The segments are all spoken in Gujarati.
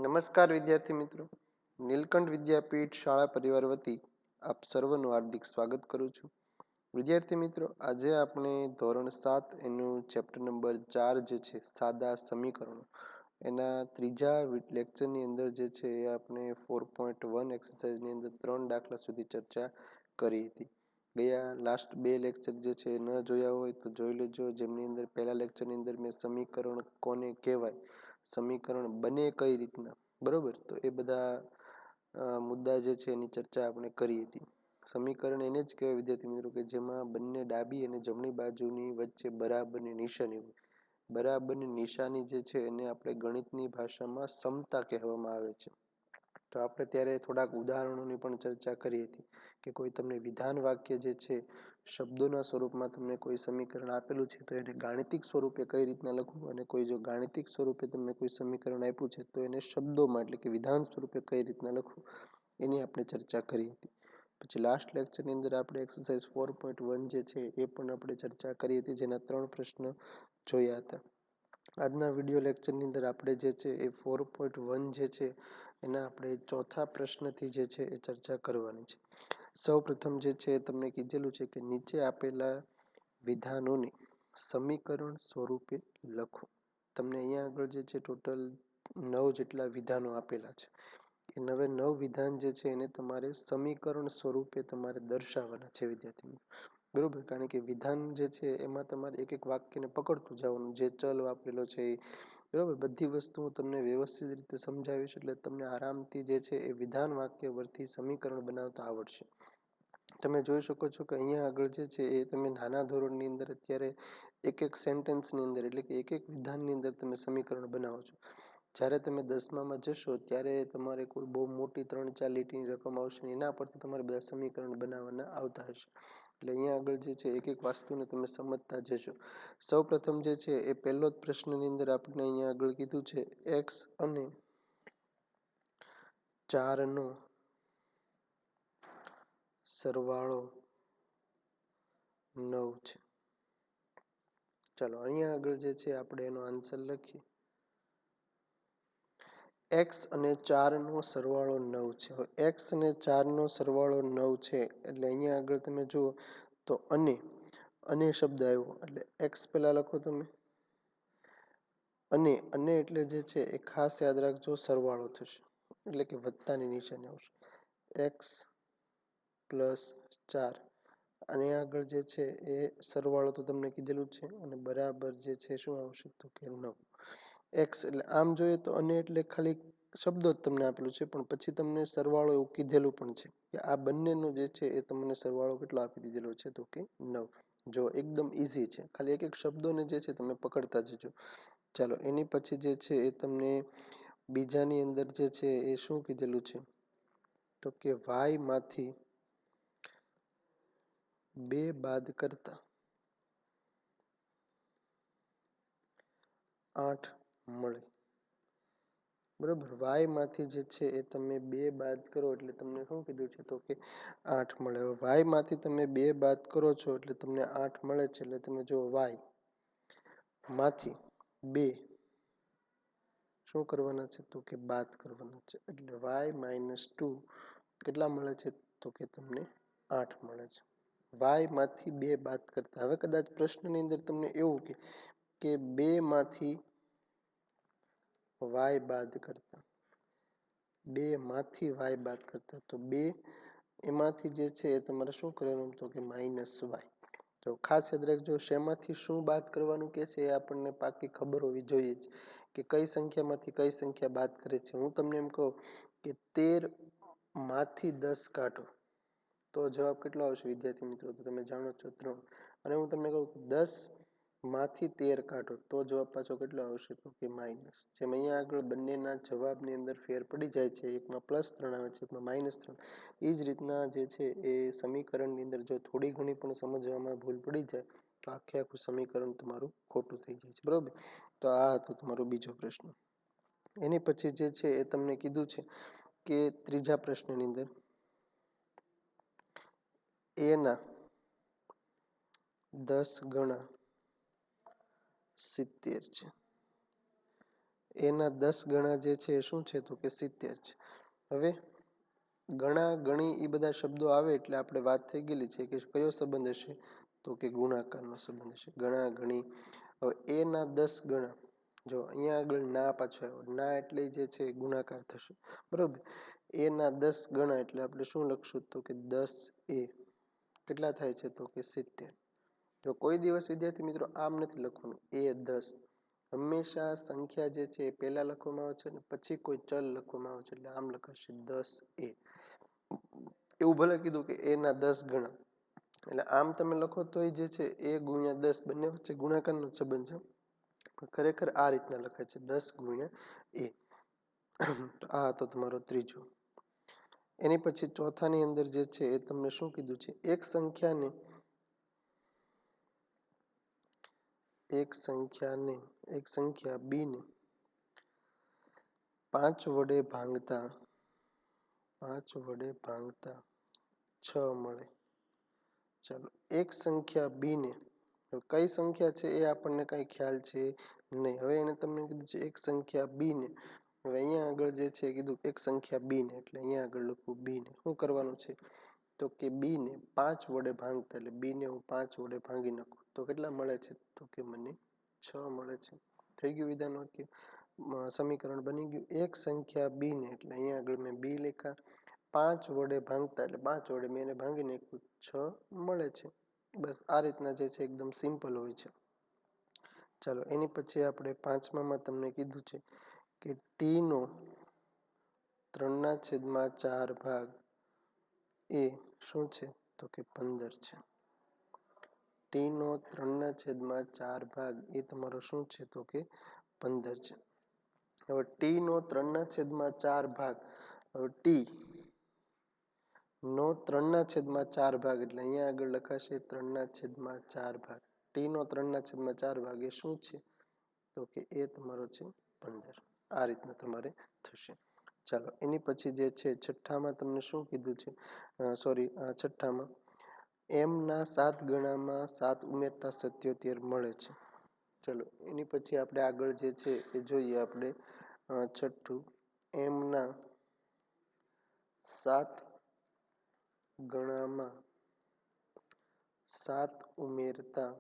નમસ્કાર વિદ્યાર્થી મિત્રો, નીલકંઠ વિદ્યાપીઠ શાળા પરિવાર વતી આપ સર્વનું હાર્દિક સ્વાગત કરું છું. વિદ્યાર્થી મિત્રો, આજે આપણે ધોરણ 7 એનું ચેપ્ટર નંબર 4 જે છે સાદા સમીકરણો એના ત્રીજા લેક્ચરની અંદર જે છે એ આપણે 4.1 એક્સરસાઇઝની અંદર 3 દાખલા સુધી ચર્ચા કરી હતી. ગયા લાસ્ટ 2 લેક્ચર જે છે ન જોયા હોય તો જોઈ લેજો, જેમની અંદર પહેલા લેક્ચરની અંદર મેં સમીકરણ કોને કહેવાય, સમીકરણ બને કઈ રીતના, બરોબર, તો એ બધા મુદ્દા જે છે એની ચર્ચા આપણે કરી હતી. સમીકરણ એને જ કહેવાય વિદ્યાર્થી મિત્રો કે જેમાં બંને ડાબી અને જમણી બાજુની વચ્ચે બરાબરની નિશાની હોય. બરાબરની નિશાની જે છે એને આપણે ગણિતની ભાષામાં સમતા કહેવામાં આવે છે. તો આપણે ત્યારે થોડાક ઉદાહરણોની પણ ચર્ચા કરી હતી કે કોઈ તમને વિધાન વાક્ય જે છે શબ્દોના સ્વરૂપમાં તમને કોઈ સમીકરણ આપેલું છે તો એને ગાણિતિક સ્વરૂપે કઈ રીતના લખવું, અને કોઈ જો ગાણિતિક સ્વરૂપે તમને કોઈ સમીકરણ આપ્યું છે તો એને શબ્દોમાં એટલે કે વિધાન સ્વરૂપે કઈ રીતના લખવું એની આપણે ચર્ચા કરી હતી. પછી લાસ્ટ લેક્ચરની અંદર આપણે એક્સરસાઇઝ 4.1 જે છે એ પણ આપણે ચર્ચા કરી હતી, જેના 3 પ્રશ્ન જોયા હતા. આજના વિડીયો લેક્ચરની અંદર આપણે જે છે એ 4.1 જે છે એના આપણે ચોથા પ્રશ્નથી જે છે એ ચર્ચા કરવાની છે. સૌ પ્રથમ જે છે તમને કીધેલું છે કે નીચે આપેલા વિધાનોને સમીકરણ સ્વરૂપે લખો. તમને અહીંયા આગળ જે છે ટોટલ 9 જેટલા વિધાનો આપેલા છે. એ 9 વિધાન જે છે એને તમારે સમીકરણ સ્વરૂપે તમારે દર્શાવવાના છે વિદ્યાર્થી મિત્રો, બરોબર. કારણ કે વિધાન જે છે એમાં તમારે એક એક વાક્યને પકડતું જવાનું, જે ચલ વાપરેલો છે એ, બરોબર. બધી વસ્તુ હું તમને વ્યવસ્થિત રીતે સમજાવીશ એટલે તમને આરામથી જે છે એ વિધાન વાક્ય પરથી સમીકરણ બનાવતા આવડશે. તમે જોઈ શકો છો કે અહીંયા આગળ જે છે એ તમે નાના ધોરણની અંદર અત્યારે એક એક સેન્ટેન્સની અંદર એટલે કે એક એક વિધાનની અંદર તમે સમીકરણ બનાવો છો. જ્યારે તમે 10મામાં જશો ત્યારે તમારે કોઈ બહુ મોટી 3-4 લીટીની રકમ આવશે, એના પરથી તમારે બધા સમીકરણ બનાવવાના આવતા હશે. એટલે અહીંયા આગળ જે છે એક એક વસ્તુને તમે સમજતા જશો. સૌ પ્રથમ જે છે એ પહેલો જ પ્રશ્નની અંદર આપણે અહીંયા આગળ કીધું છે x અને 4 નો સરવાળો 9 છે. ચાલો અહીંયા આગળ જે છે આપણે એનો આન્સર લખીએ. x અને 4 નો સરવાળો 9 છે. x અને 4 નો સરવાળો 9 છે એટલે અહીંયા આગળ તમે જુઓ તો અને શબ્દ આવ્યો એટલે x પહેલા લખો તમે, અને એટલે જે છે એ ખાસ યાદ રાખજો સરવાળો થશે એટલે કે વત્તાની નિશાની આવશે. x પ્લસ 4 અને આગળ જે છે એ સરવાળો તો તમને કીધેલું જ છે અને બરાબર જે છે શું આવશે તો કે 9. x એટલે આમ જોઈએ તો અને એટલે ખાલી શબ્દો જ તમને આપેલું છે, પણ પછી તમને સરવાળો એવું કીધેલું પણ છે કે આ બંનેનો જે છે એ તમને સરવાળો કેટલો આપી દીધેલો છે તો કે 9. જો એકદમ ઈઝી છે, ખાલી એક એક શબ્દોને જે છે તમે પકડતા જજો. ચાલો એની પછી જે છે એ તમને બીજાની અંદર જે છે એ શું કીધેલું છે તો કે y માંથી 2 બાદ કરતા 8 મળે, બરોબર. y માંથી જે છે એ તમે 2 બાદ કરો એટલે તમને શું કીધું છે તો કે 8 મળે. y માંથી તમે 2 બાદ કરો છો એટલે તમને 8 મળે છે. એટલે તમે જો y માંથી 2 શું કરવાના છે તો કે બાદ કરવાના છે એટલે y - 2 કેટલા મળે છે તો કે તમને 8 મળે છે. y માંથી 2 બાદ કરતા, હવે કદાચ પ્રશ્નની અંદર તમને એવું કે 2 માંથી y બાદ કરતા, 2 માંથી y બાદ કરતા, તો 2 એમાંથી જે છે એ તમારે શું કરવાનું તો કે -y. તો ખાસ યાદ રાખજો શેમાંથી શું બાદ કરવાનું કે છે એ આપણને પાકી ખબર હોવી જોઈએ જ કે કઈ સંખ્યામાંથી કઈ સંખ્યા બાદ કરે છે. હું તમને એમ કહું કે 13 માંથી 10 કાઢો તો જવાબ કેટલો આવશે વિદ્યાર્થી મિત્રો, તો તમે જાણો છો 3. અને હું તમને કહું 10 માંથી 13 કાઢો તો જવાબ પાછો કેટલો આવશે તો કે માઇનસ. જેમ અહીંયા આગળ બંનેના જવાબની અંદર ફેર પડી જાય છે, એકમાં +3 આવે છે એકમાં -3, એ જ રીતના જે છે એ સમીકરણની અંદર જો થોડી ઘણી પણ સમજવામાં ભૂલ પડી જાય તો આખે આખું સમીકરણ તમારું ખોટું થઈ જાય છે, બરોબર. તો આ હતો તમારો બીજો પ્રશ્ન. એની પછી જે છે એ તમને કીધું છે કે ત્રીજા પ્રશ્નની અંદર a ના 10 ગણા 70 છે. એના 10 ગણા જે છે એ શું છે તો કે 70 છે. હવે ગણા ગણી એ બધા શબ્દો આવે એટલે આપણે વાત થઈ ગયેલી છે કે કયો સંબંધ હશે તો કે ગુણાકારનો સંબંધ હશે. ગણા ગણી. હવે એના 10 ગણા, જો અહીંયા આગળ ના પાછો આવ્યો, ના એટલે જે છે ગુણાકાર થશે, બરોબર. એના 10 ગણા એટલે આપણે શું લખશું તો કે 10a કેટલા થાય છે તો કે 70. જો કોઈ દિવસ વિદ્યાર્થી મિત્રો આમ નથી લખવાનું a10, હંમેશા સંખ્યા જે છે એ પહેલા લખવામાં આવે છે અને પછી કોઈ ચલ લખવામાં આવે છે, એટલે આમ લખાશે 10a. એવું ભલે કીધું કે a ના 10 ગણા, એટલે આમ તમે લખો તોય જે છે a ગુણ્યા 10 બંને વચ્ચે ગુણાકારનો સંબંધ છે, પણ ખરેખર આ રીતના લખાય છે 10 ગુણ્યા a. તો આ હતો તમારો ત્રીજો. એની પછી ચોથાની અંદર જે છે એ તમને શું કીધું છે, એક સંખ્યા b ને 5 વડે ભાંગતા 6 મળે. ચાલો, એક સંખ્યા b ને, કઈ સંખ્યા છે એ આપણને કઈ ખ્યાલ છે નહીં. હવે એને તમને કીધું છે એક સંખ્યા b ને, હવે અહીંયા આગળ જે છે કીધું એક સંખ્યા b ને, એટલે અહીંયા આગળ લખું b ને. શું કરવાનું છે તો કે b ને 5 વડે ભાંગતા, એટલે b ને હું 5 વડે ભાંગી નાખું તો કેટલા મળે છે તો કે મને 6 મળે છે. થઈ ગયું વિધાન વાક્ય, સમીકરણ બની ગયું. એક સંખ્યા b ને, એટલે અહીંયા આગળ મેં b લખ્યા, 5 વડે ભાંગતા એટલે 5 વડે મેં એને ભાંગી નાખ્યું, 6 મળે છે. બસ આ રીતના જે છે એકદમ સિમ્પલ હોય છે. ચાલો, એની પછી આપણે પાંચમામાં તમને કીધું છે કે ટી નો 3/4 ભાગ એ શું છે તો કે 15 છે. ટી નો 3/4 ભાગ એ તમારો શું છે તો કે 15 છે. હવે ટી નો 3/4 ભાગ, હવે ટી નો 3/4 ભાગ, એટલે અહીંયા આગળ લખાશે 3/4 ભાગ. ટી નો 3/4 ભાગ એ શું છે તો કે એ તમારો છે 15. આ રીતના તમારે થશે. ચાલો, એની પછી જે છે છઠ્ઠામાં તમને શું કીધું છે, છઠ્ઠામાં m ના 7 ગણામાં 7 ઉમેરતા 77 મળે છે. ચલો, એની પછી આપણે આગળ જે છે એ જોઈએ. આપણે છઠ્ઠું, m ના 7 ગણામાં 7 ઉમેરતા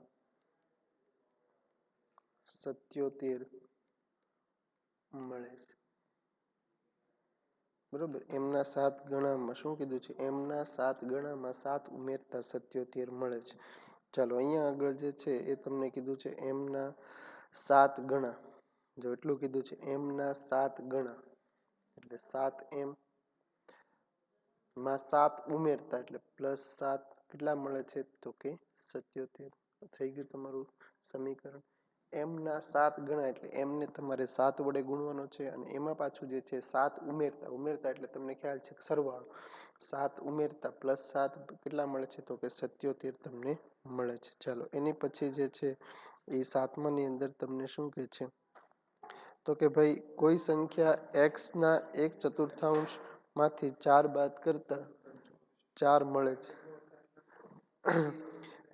77 મળે છે, બરોબર. એમના 7 ગણામાં શું કીધું છે, એમના 7 ગણામાં 7 ઉમેરતા 77 મળે છે. ચાલો, અહીંયા આગળ જે છે એ તમને કીધું છે એમના 7 ગણા, જો એટલું કીધું છે એમના 7 ગણા, એટલે 7m માં 7 ઉમેરતા એટલે +7 કેટલા મળે છે તો કે 77. થઈ ગયું તમારું સમીકરણ. m ના 7 ગણા એટલે m ને તમારે 7 વડે ગુણવાનો છે, અને એમાં પાછું જે છે 7 ઉમેરતા એટલે તમને ખ્યાલ છે સરવાળો, 7 ઉમેરતા +7 કેટલા મળે છે તો કે 77 તમને મળે છે. ચાલો, એની પછી જે છે એ સાતમાની અંદર તમને શું કહે છે તો કે ભાઈ કોઈ સંખ્યા x ના 1/4 માંથી 4 બાદ કરતા 4 મળે છે.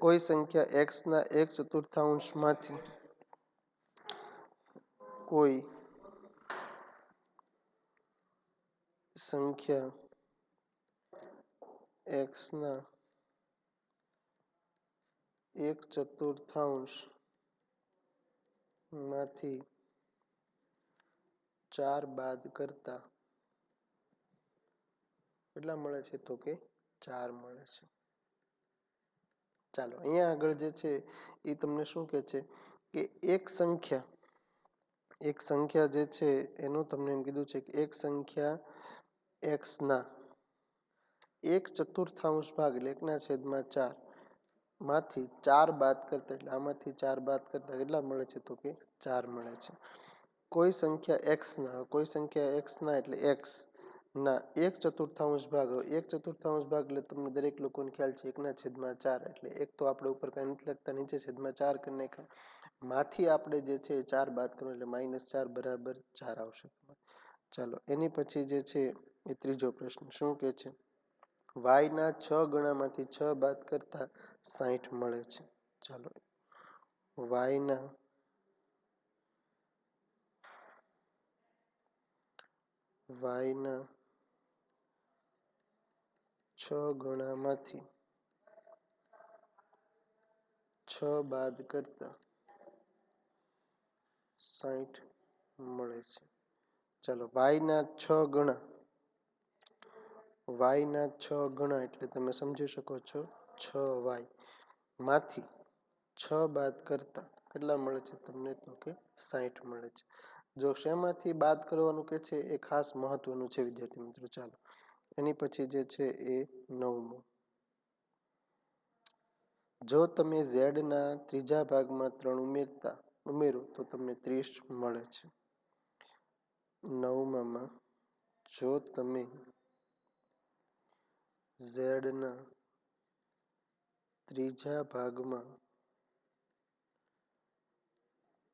કોઈ સંખ્યા x ના 1/4 માંથી કોઈ સંખ્યા x ના 1/4 માંથી 4 બાદ કરતા કેટલા મળે છે તો કે 4 મળે છે. ચાલો, અહીંયા આગળ જે છે એ તમને શું કહે છે કે એક સંખ્યા જે છે એનું તમને એમ કીધું છે કે એક સંખ્યા x ના 1/4 ભાગ એટલે 1/4 માંથી 4 બાદ કરતા, એટલે આમાંથી 4 બાદ કરતા કેટલા મળે છે તો કે 4 મળે છે. કોઈ સંખ્યા x ના એટલે x ના 1/4 ભાગ, 1/4 ભાગ એટલે તમને દરેક લોકોને ખ્યાલ છે 1/4, એટલે એક તો આપણે ઉપર કઈ નથી લખતા, નીચે છેદમાં 4 કરી નાખ્યા, માંથી આપણે જે છે 4 બાદ કરવું એટલે -4 બરાબર 4 આવશે. ચાલો, એની પછી જે છે એ ત્રીજો પ્રશ્ન શું કે છે, y ના 6 ગણામાંથી 6 બાદ કરતા 60 મળે છે. ચાલો, y ના વાયના 6 ગણામાંથી 6 બાદ કરતા 60 મળે છે. ચાલો વાયના 6 ગણા, વાયના 6 ગણા એટલે તમે સમજી શકો છો 6y માંથી 6 બાદ કરતા કેટલા મળે છે તમને? તો કે 60 મળે છે. જો શેમાંથી બાદ કરવાનું કે છે એ ખાસ મહત્વનું છે વિદ્યાર્થી મિત્રો. ચાલો એની પછી જે છે એ 9મું. જો તમે z ના ત્રીજા ભાગમાં 3 ઉમેરો તો તમને 30 મળે છે. 9માં જો તમે z ના ત્રીજા ભાગમાં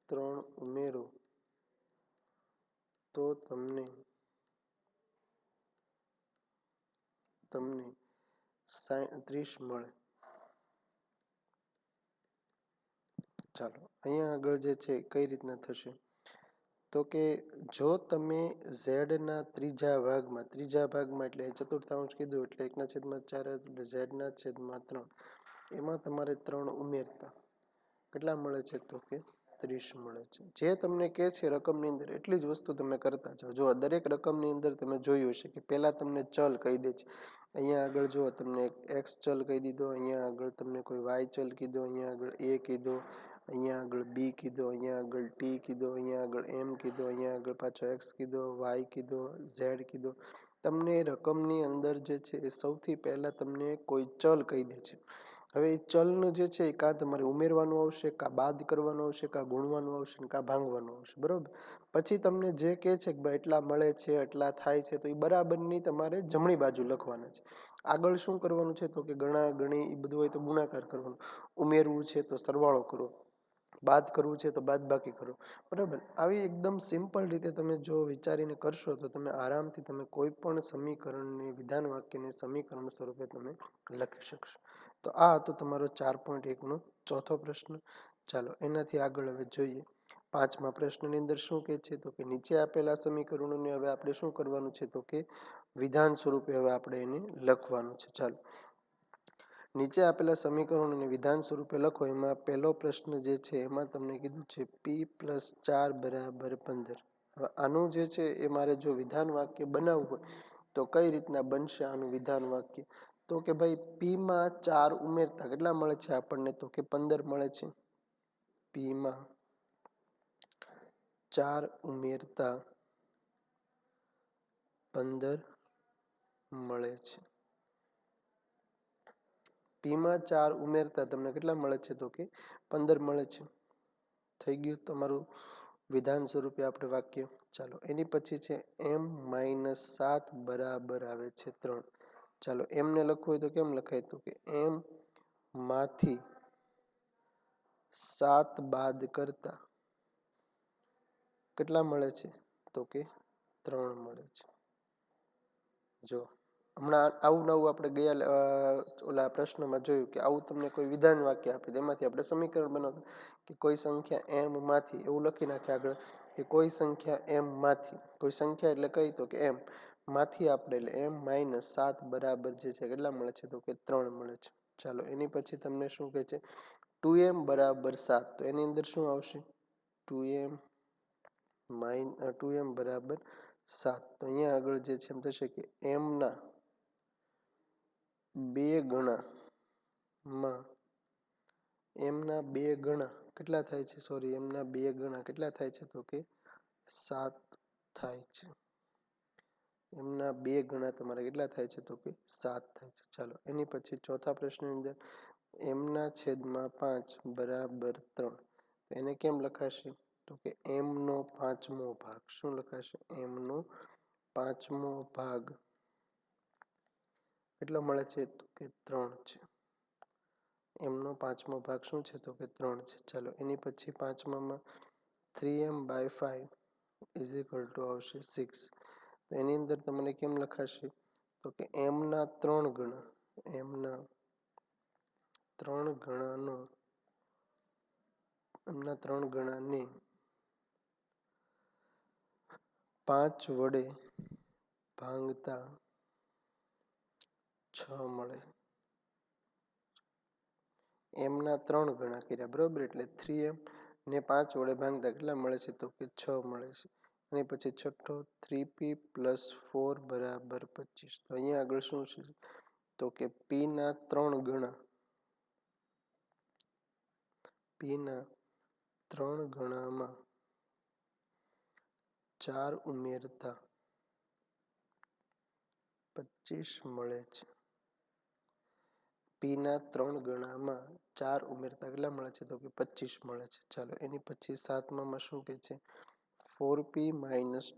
3 ઉમેરો તો તમને 30 મળે. ચાલો અહીંયા આગળ જે છે કઈ રીતના થશે તો કે જો તમે z ના ત્રીજા ભાગમાં એટલે ચતુર્થાંશ કીધું એટલે 1/4 એટલે z ના છેદમાં 3 એમાં તમારે 3 ઉમેરતા કેટલા મળે છે? તો કે 30 મળે છે. જે તમને કે છે રકમની અંદર એટલી જ વસ્તુ તમે કરતા જાઓ. જો દરેક રકમની અંદર તમે જોયું હશે કે પહેલા તમને ચલ કહી દે છે. અહીંયા આગળ જો તમને x ચલ કહી દીધો, અહીંયા આગળ તમને કોઈ y ચલ કીધો, અહીંયા આગળ a કીધો, અહીંયા આગળ b કીધો, અહીંયા આગળ t કીધો, અહીંયા આગળ m કીધો, અહીંયા આગળ પાછો x કીધો, y કીધો, z કીધો. તમને રકમની અંદર જે છે એ સૌથી પહેલા તમને કોઈ ચલ કહી દે છે. હવે એ ચલનું જે છે એ કાં તમારે ઉમેરવાનું આવશે, કાં બાદ કરવાનું આવશે, કાં ગુણવાનું આવશે, કાં ભાંગવાનું આવશે. બરોબર. પછી તમને જે કહે છે કે ભાઈ એટલા મળે છે, એટલા થાય છે, તો એ બરાબરની તમારે જમણી બાજુ લખવાના છે. આગળ શું કરવાનું છે તો કે ગણા ગણી એ બધું હોય તો ગુણાકાર કરવાનો, ઉમેરવું છે તો સરવાળો કરો, બાદ કરવું છે તો બાદ બાકી કરો. બરાબર. આવી એકદમ સિમ્પલ રીતે તમે જો વિચારીને કરશો તો તમે આરામથી તમે કોઈ પણ સમીકરણને વિધાન વાક્યને સમીકરણ સ્વરૂપે તમે લખી શકશો. તો આ હતો તમારો 4.1 નો ચોથો પ્રશ્ન. ચાલો એનાથી આગળ હવે જોઈએ 5મા પ્રશ્નની અંદર શું કહે છે તો કે નીચે આપેલા સમીકરણોને હવે આપણે શું કરવાનું છે તો કે વિધાન સ્વરૂપે હવે આપણે એને લખવાનું છે. ચાલો નીચે આપેલા સમીકરણોને વિધાન સ્વરૂપે લખો. એમાં પહેલો પ્રશ્ન જે છે એમાં તમને કીધું છે p+4 = 15. હવે આનું જે છે એ મારે જો વિધાન વાક્ય બનાવવું હોય તો કઈ રીતના બનશે આનું વિધાન વાક્ય? તો કે ભાઈ p માં 4 ઉમેરતા કેટલા મળે છે આપણને? તો કે 15 મળે છે. p માં 4 ઉમેરતા 15 મળે છે. p માં 4 ઉમેરતા તમને કેટલા મળે છે? તો કે 15 મળે છે. થઈ ગયું તમારું વિધાન સ્વરૂપે આપણે વાક્ય. ચાલો એની પછી છે m-7 બરાબર આવે છે 3. ચાલો m ને લખવું હોય તો કેમ લખાય? તો કે m માંથી 7 બાદ કરતા કેટલા મળે છે? તો કે 3 મળે છે. જો હમણાં આવું નવું આપણે ગયા ઓલા પ્રશ્નમાં જોયું કે આવું તમને કોઈ વિધાન વાક્ય આપે એમાંથી આપણે સમીકરણ બનાવતા કે કોઈ સંખ્યા m માંથી એવું લખી નાખે આગળ કે કોઈ સંખ્યા m માંથી, કોઈ સંખ્યા એટલે કઈ? તો કે m માંથી આપણે એટલે m-7 બરાબર જે છે કેટલા મળે છે? તો કે 3 મળે છે. ચાલો એની પછી તમને શું કહે છે? 2m = 7. તો એની અંદર શું આવશે? 2m = 7. તો અહીંયા આગળ જે છે એમ થશે કે m ના 2 ગણામાં m ના 2 ગણા કેટલા થાય છે? સોરી m ના 2 ગણા કેટલા થાય છે? તો કે 7 થાય છે. m ના 2 ગણા તમારે કેટલા થાય છે? તો કે 7 થાય છે. ચાલો એની પછી ચોથા પ્રશ્નની અંદર m ના છેદમાં 5 બરાબર 3. એને કેમ લખાશે? તો કે m નો 5મો ભાગ. શું લખાશે? m નો 5મો ભાગ કેટલો મળે છે? તો કે 3 છે. m નો 5મો ભાગ શું છે? તો કે 3 છે. ચાલો એની પછી 5મામાં 3m/5 = આવશે 6. તો એની અંદર તમને કેમ લખાશે? તો કે m ના 3 ગણા, m ના 3 ગણાનો એમના 3 ગણાને 5 વડે ભાંગતા 6 મળે. m ના 3 ગણા કર્યા બરોબર, એટલે 3m ને 5 વડે ભાંગતા કેટલા મળે છે? તો કે 6 મળે છે. અને પછી છઠ્ઠો 3p + 4 = 25. તો અહીંયા આગળ શું છે? તો કે p ના 3 ગણા, p ના 3 ગણામાં 4 ઉમેરતા 25 મળે છે. p ના 3 ગણામાં 4 ઉમેરતા કેટલા મળે છે? તો કે 25 મળે છે. ચાલો એની પછી 7મામાં શું કહે છે? 4p -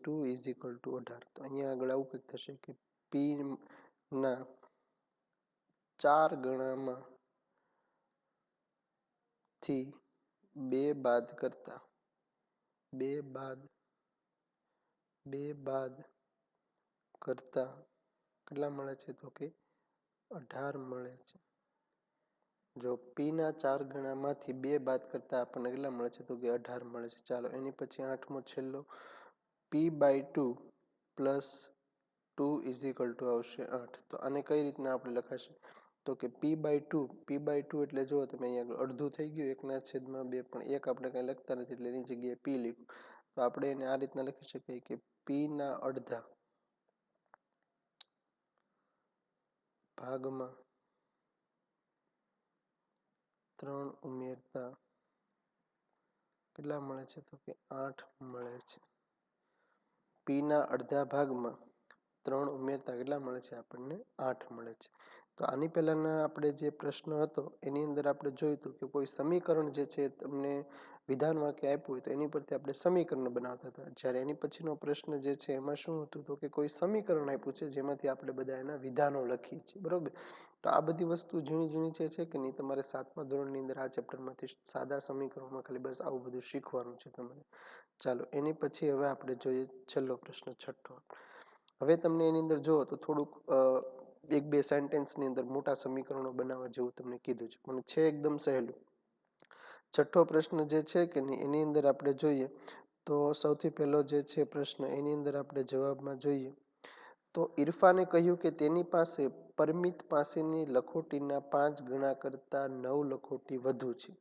2 = 18. તો અહીંયા આગળ આવું કંઈક થશે કે p ના 4 ગણામાં થી 2 બાદ કરતા 2 બાદ કરતા કેટલા મળે છે? તો કે 18 મળે છે. જો p ના 4 ગણામાંથી 2 બાદ કરતા આપણને કેટલા મળે છે? તો કે 18 મળે છે. ચાલો એની પછી 8મો છેલ્લો p/2 + 2 = આવશે 8. તો આને કઈ રીતના આપણે લખાશે? તો કે p/2 એટલે જો તમે અહીંયા આગળ અડધું થઈ ગયું 1/2, પણ 1 આપણે કંઈ લખતા નથી એટલે એની જગ્યાએ p લખ્યું. તો આપણે એને આ રીતના લખી શકીએ કે p ના અડધા ભાગમાં 3 ઉમેરતા કેટલા મળે છે? તો કે 8 મળે છે. p ના અડધા ભાગમાં 3 ઉમેરતા કેટલા મળે છે? આપણને 8 મળે છે. તો આની પહેલાના આપણે જે પ્રશ્ન હતો એની અંદર આપણે જોયું હતું કે કોઈ સમીકરણ જે છે તમને વિધાન વાક્ય આપ્યું હોય તો એની પરથી આપણે સમીકરણ બનાવતા હતા. જ્યારે એની પછીનો પ્રશ્ન જે છે એમાં શું હતું? તો કે કોઈ સમીકરણ આપ્યું છે જેમાંથી આપણે બધા એના વિધાનો લખીએ છીએ બરોબર. તો આ બધી વસ્તુ ઝીણી ઝીણી છે કે નહીં, તમારે 7મા ધોરણની અંદર આ ચેપ્ટરમાંથી સાદા સમીકરણોમાં ખાલી બસ આવું બધું શીખવાનું છે તમારે. ચાલો એની પછી હવે આપણે જોઈએ છેલ્લો પ્રશ્ન, છઠ્ઠો. હવે તમને એની અંદર જુઓ તો થોડુંક 1-2 સેન્ટેન્સની અંદર મોટા સમીકરણો બનાવવા જેવું તમને કીધું છે, પણ છે એકદમ સહેલું. છઠ્ઠો પ્રશ્ન જે છે કે નહીં એની અંદર આપણે જોઈએ તો સૌથી પહેલો જે છે પ્રશ્ન એની અંદર આપણે જવાબમાં જોઈએ તો ઇરફાને કહ્યું કે તેની પાસે પરમિત પાસેની લખોટીના 5 ગણા કરતા 9 લખોટી વધુ છે.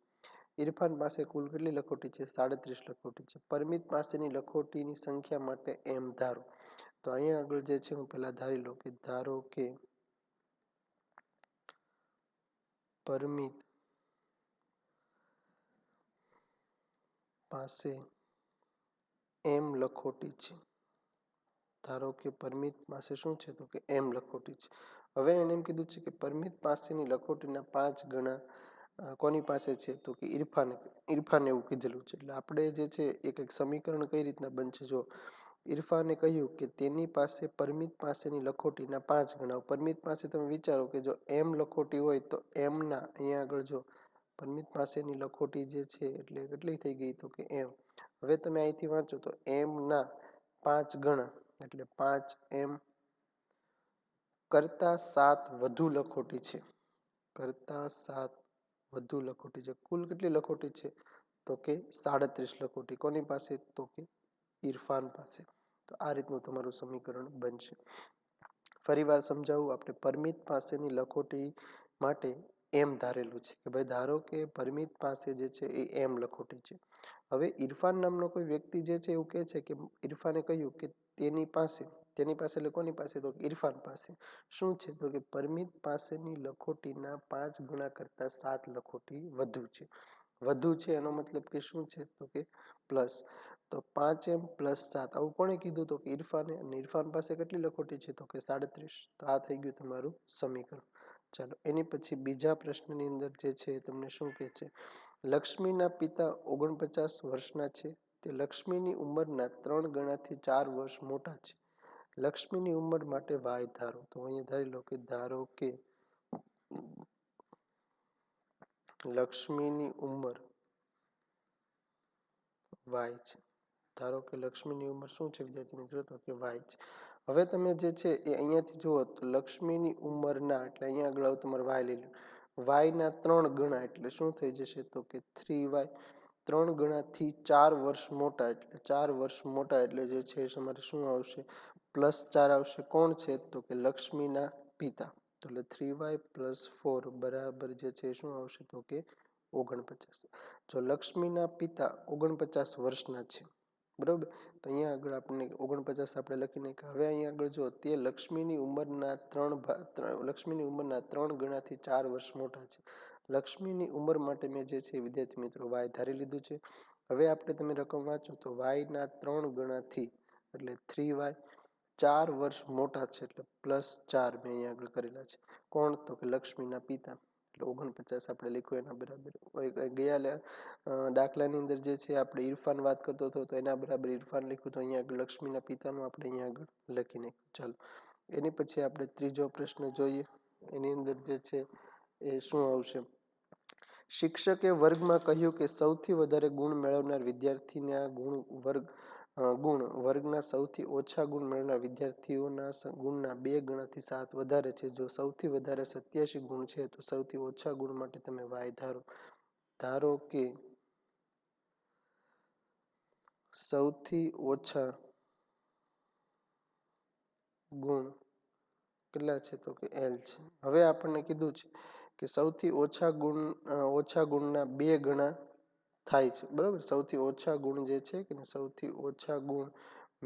ઇરફાન પાસે કુલ કેટલી લખોટી છે? 37 લખોટી છે. પરમિત પાસેની લખોટીની સંખ્યા માટે m ધારો. તો અહીંયા આગળ જે છે હું પહેલા ધારી લઉં કે ધારો કે પરમિત પાસે m લખોટી છે. ધારો કે પરમિત પાસે શું છે? તો કે m લખોટી છે. હવે એને એમ કીધું છે કે પરમિત પાસેની લખોટીના 5 ગણા કોની પાસે છે? તો કે ઇરફાને એવું કીધેલું છે. એટલે આપણે જે છે એક સમીકરણ કઈ રીતના બનશે? જો ઇરફાને કહ્યું કે તેની પાસે પરમિત પાસેની લખોટીના 5 ગણા. પરમિત પાસે તમે વિચારો કે જો m લખોટી હોય તો m ના અહીંયા આગળ જો પરમિત પાસેની લખોટી જે છે એટલે કેટલી થઈ ગઈ? તો કે m. હવે તમે અહીંથી વાંચો તો m ના 5 ગણા એટલે 5m કરતા 7 વધુ લખોટી છે. કરતા 7 વધુ લખોટી છે. કુલ કેટલી લખોટી છે? તો કે 37 લખોટી. કોની પાસે? તો કે ઇરફાન પાસે. તો આ રીતનું તમારું સમીકરણ બનશે. ફરીવાર સમજાવું, આપણે પરમિત પાસેની લખોટી માટે m ધારેલું છે કે ભાઈ ધારો કે પરમિત પાસે જે છે એ m લખોટી છે. હવે ઇરફાન નામનો કોઈ વ્યક્તિ જે છે એવું કહે છે કે ઇરફાને કહ્યું કે તેની પાસે એટલે કોની પાસે? તો ઇરફાન પાસે શું છે? તો કે પરમિત પાસેની લખોટીના 5 ગણા કરતા 7 લખોટી વધુ છે. વધુ છે એનો મતલબ કે શું છે? તો કે પ્લસ. તો 5m + 7 આવું કોણે કીધું? તો કે ઇરફાને. અને ઇરફાન પાસે કેટલી લખોટી છે? તો કે 37. તો આ થઈ ગયું તમારું સમીકરણ. ચાલો એની પછી બીજા પ્રશ્નની અંદર જે છે તમને શું કહે છે? લક્ષ્મીના પિતા 49 વર્ષના છે. તે લક્ષ્મીની ઉંમરના 3 ગણાથી 4 વર્ષ મોટા છે. લક્ષ્મીની ઉંમર માટે y ધારો. તો અહીંયા ધારી લો કે ધારો કે લક્ષ્મીની ઉંમર y છે. ધારો કે લક્ષ્મીની ઉંમર શું છે વિદ્યાર્થી મિત્રો? તો કે y છે. હવે તમે જે છે એ અહીંયાથી જુઓ તો લક્ષ્મીની ઉંમરના એટલે અહીંયા આગળ તમારે y લઈ લો. y ના 3 ગણા એટલે શું થઈ જશે? તો કે 3y. 3 ગણાથી 4 વર્ષ મોટા એટલે 4 વર્ષ મોટા એટલે જે છે તમારે શું આવશે +4 આવશે. કોણ છે તો કે લક્ષ્મીના પિતા. તો એટલે 3y + 4 બરાબર જે છે શું આવશે તો કે 49. જો લક્ષ્મીના પિતા 49 વર્ષના છે બરોબર, તો અહીંયા આગળ આપણને 49 આપણે લખી નાખ્યા. હવે અહીંયા આગળ જો તે લક્ષ્મીની ઉંમરના 3 ગણાથી 4 વર્ષ મોટા છે. લક્ષ્મીની ઉંમર માટે મેં જે છે વિદ્યાર્થી મિત્રો y ધારી લીધું છે. હવે આપણે તમે રકમ વાંચો તો y ના 3 ગણાથી એટલે 3y 4 વર્ષ મોટા છે એટલે +4 મેં અહીંયા આગળ કરેલા છે. કોણ તો કે લક્ષ્મીના પિતા એટલે 49 આપણે લખ્યું એના બરાબર. ગયા દાખલાની અંદર જે છે આપણે ઇરફાન વાત કરતો હતો તો એના બરાબર ઇરફાન લખ્યું તો અહીંયા આગળ લક્ષ્મીના પિતાનું આપણે અહીંયા આગળ લખી નાખ્યું. ચાલો એની પછી આપણે ત્રીજો પ્રશ્ન જોઈએ. એની અંદર જે છે એ શું આવશે, શિક્ષકે વર્ગમાં કહ્યું કે સૌથી વધારે ગુણ મેળવનાર વિદ્યાર્થીના ગુણ વર્ગના સૌથી ઓછા ગુણ મેળવનાર વિદ્યાર્થીઓના ગુણના 2 ગણાથી 7 વધારે છે. જો સૌથી વધારે 87 ગુણ છે તો સૌથી ઓછા ગુણ માટે તમે y ધારો કે સૌથી ઓછા ગુણ કેટલા છે તો કે l છે. હવે આપણને કીધું છે કે સૌથી ઓછા ગુણના 2 ગણા થાય છે બરાબર. સૌથી ઓછા ગુણ જે છે કે સૌથી ઓછા ગુણ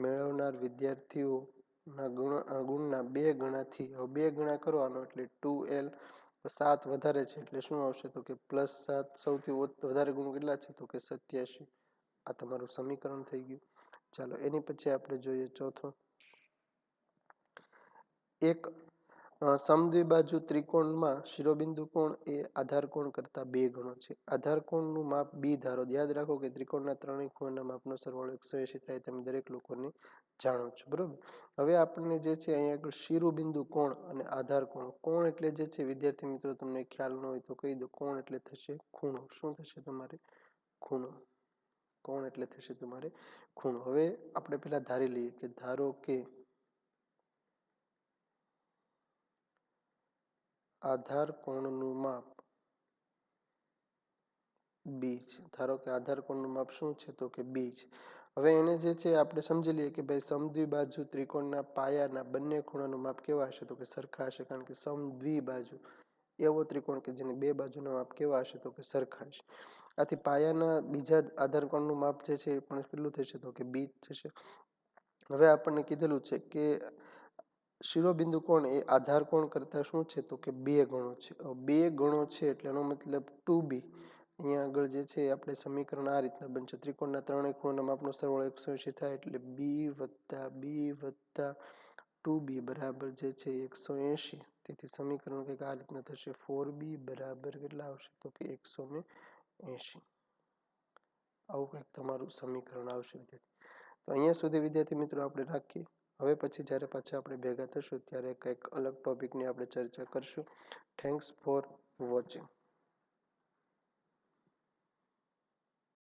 મેળવનાર વિદ્યાર્થીઓના ગુણના 2 ગણાથી 2 ગણા કરવાનો એટલે 2l. 7 વધારે છે એટલે શું આવશે તો કે +7. સૌથી વધારે ગુણ કેટલા છે તો કે 87. આ તમારું સમીકરણ થઈ ગયું. ચાલો એની પછી આપણે જોઈએ ચોથો, એક સમદ્વિબાજુ ત્રિકોણમાં શિરોબિંદુ કોણ એ આધાર કોણ કરતા 2 ગણો છે. આધાર કોણનું માપ b ધારો. યાદ રાખો કે ત્રિકોણના ત્રણેય ખૂણાના માપનો સરવાળો 180 થાય તમે દરેક લોકોને જાણો છો બરોબર. હવે આપણને જે છે અહીંયા આગળ શિરોબિંદુ કોણ અને આધાર કોણ. કોણ એટલે જે છે વિદ્યાર્થી મિત્રો તમને ખ્યાલ ન હોય તો કહી દો. કોણ એટલે થશે ખૂણો. શું થશે તમારે ખૂણો. કોણ એટલે થશે તમારે ખૂણો. હવે આપણે પેલા ધારી લઈએ કે ધારો કે આધાર કોણનું માપ b છે. ધારો કે આધાર કોણનું માપ શું છે તો કે b છે. હવે એને જે છે આપણે સમજી લઈએ કે ભાઈ સમદ્વિબાજુ ત્રિકોણના પાયાના બંને ખૂણાનું માપ કેવા હશે તો કે સરખા હશે. કારણ કે સમદ્વિબાજુ એવો ત્રિકોણ કે જેની 2 બાજુના માપ કેવા હશે તો કે સરખા હશે. આથી પાયાના બીજા આધાર કોણનું માપ જે છે એ પણ કેટલું થશે તો કે b થશે. હવે આપણને કીધેલું છે કે શિરોબિંદુ કોણ એ આધાર કોણ કરતા શું છે તો કે 2 ગણો છે. 2 ગણો છે એટલે એનો મતલબ 2b. અહીંયા આગળ જે છે આપણે સમીકરણ આ રીતના બનશે. ત્રિકોણના ત્રણેય ખૂણાના માપનો સરવાળો 180 થાય એટલે b + 2b બરાબર જે છે 180. તેથી સમીકરણ કંઈક આ રીતના થશે. 4b બરાબર કેટલા આવશે તો કે 180. આવું કંઈક તમારું સમીકરણ આવશે. તો અહીંયા સુધી વિદ્યાર્થી મિત્રો આપણે રાખીએ. હવે પછી જ્યારે પાછા આપણે ભેગા થશું ત્યારે કંઈક અલગ ટોપિકની આપણે ચર્ચા કરશું. Thanks for watching.